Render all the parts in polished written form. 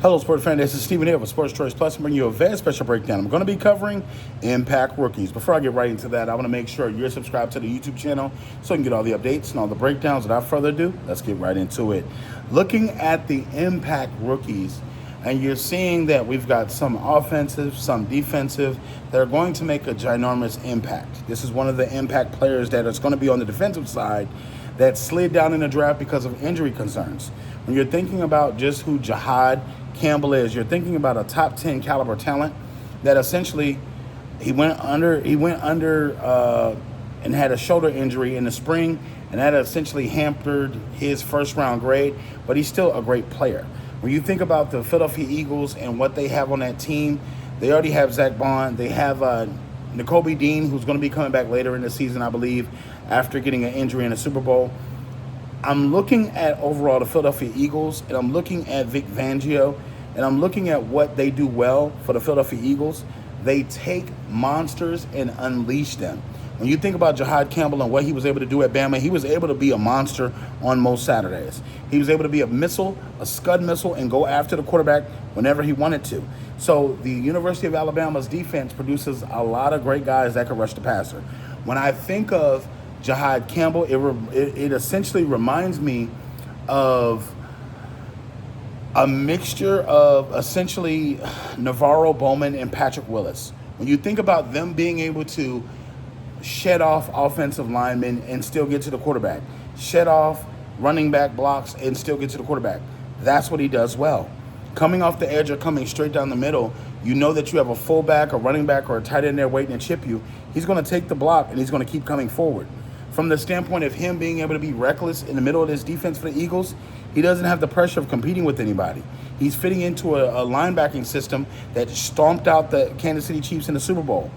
Hello, sports fan. This is Stephen here with Sports Choice Plus. I'm bringing you a very special breakdown. I'm going to be covering Impact Rookies. Before I get right into that, I want to make sure you're subscribed to the YouTube channel so you can get all the updates and all the breakdowns. Without further ado, let's get right into it. Looking at the Impact Rookies, and you're seeing that we've got some offensive, some defensive that are going to make a ginormous impact. This is one of the impact players that is going to be on the defensive side that slid down in the draft because of injury concerns. When you're thinking about just who Jahaad Campbell is, you're thinking about a top 10 caliber talent that essentially he went under and had a shoulder injury in the spring, and that essentially hampered his first round grade, but he's still a great player. When you think about the Philadelphia Eagles and what they have on that team, they already have Zach Bond. They have Nakobe Dean, who's going to be coming back later in the season, I believe, after getting an injury in the Super Bowl. I'm looking at overall the Philadelphia Eagles, and I'm looking at Vic Fangio, and I'm looking at what they do well for the Philadelphia Eagles. They take monsters and unleash them. When you think about Jahaad Campbell and what he was able to do at Bama, he was able to be a monster on most Saturdays. He was able to be a missile, a scud missile, and go after the quarterback whenever he wanted to. So the University of Alabama's defense produces a lot of great guys that can rush the passer. When I think of Jahaad Campbell, it essentially reminds me of a mixture of essentially Navarro Bowman and Patrick Willis. When you think about them being able to shed off offensive linemen and still get to the quarterback, shed off running back blocks and still get to the quarterback, that's what he does well. Coming off the edge or coming straight down the middle, you know that you have a fullback, a running back, or a tight end there waiting to chip you. He's going to take the block and he's going to keep coming forward. From the standpoint of him being able to be reckless in the middle of this defense for the Eagles, he doesn't have the pressure of competing with anybody. He's fitting into a linebacking system that stomped out the Kansas City Chiefs in the Super Bowl.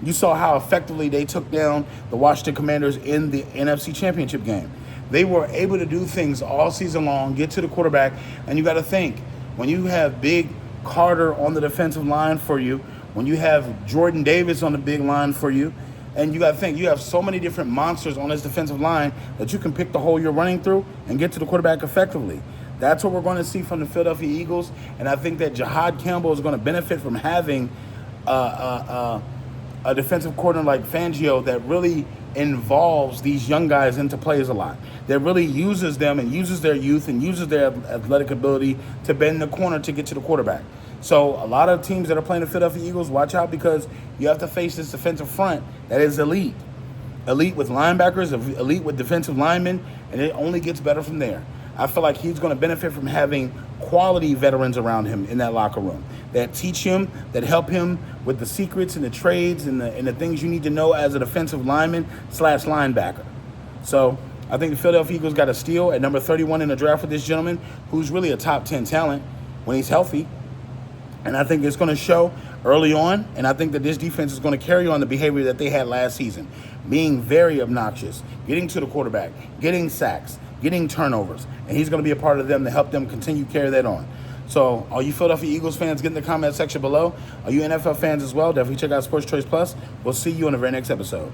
You saw how effectively they took down the Washington Commanders in the NFC Championship game. They were able to do things all season long, get to the quarterback, and you got to think, when you have Big Carter on the defensive line for you, when you have Jordan Davis on the big line for you, and you got to think, you have so many different monsters on this defensive line that you can pick the hole you're running through and get to the quarterback effectively. That's what we're going to see from the Philadelphia Eagles, and I think that Jahaad Campbell is going to benefit from having a defensive coordinator like Fangio that really involves these young guys into plays a lot, that really uses them and uses their youth and uses their athletic ability to bend the corner to get to the quarterback. So a lot of teams that are playing the Philadelphia Eagles, watch out, because you have to face this defensive front that is elite. Elite with linebackers, elite with defensive linemen, and it only gets better from there. I feel like he's going to benefit from having quality veterans around him in that locker room that teach him, that help him with the secrets and the trades and the things you need to know as a defensive lineman / linebacker. So I think the Philadelphia Eagles got a steal at number 31 in the draft with this gentleman, who's really a top 10 talent when he's healthy. And I think it's going to show early on, and I think that this defense is going to carry on the behavior that they had last season, being very obnoxious, getting to the quarterback, getting sacks, getting turnovers, and he's going to be a part of them to help them continue to carry that on. So all you Philadelphia Eagles fans, get in the comment section below. Are you NFL fans as well? Definitely check out Sports Choice Plus. We'll see you in the very next episode.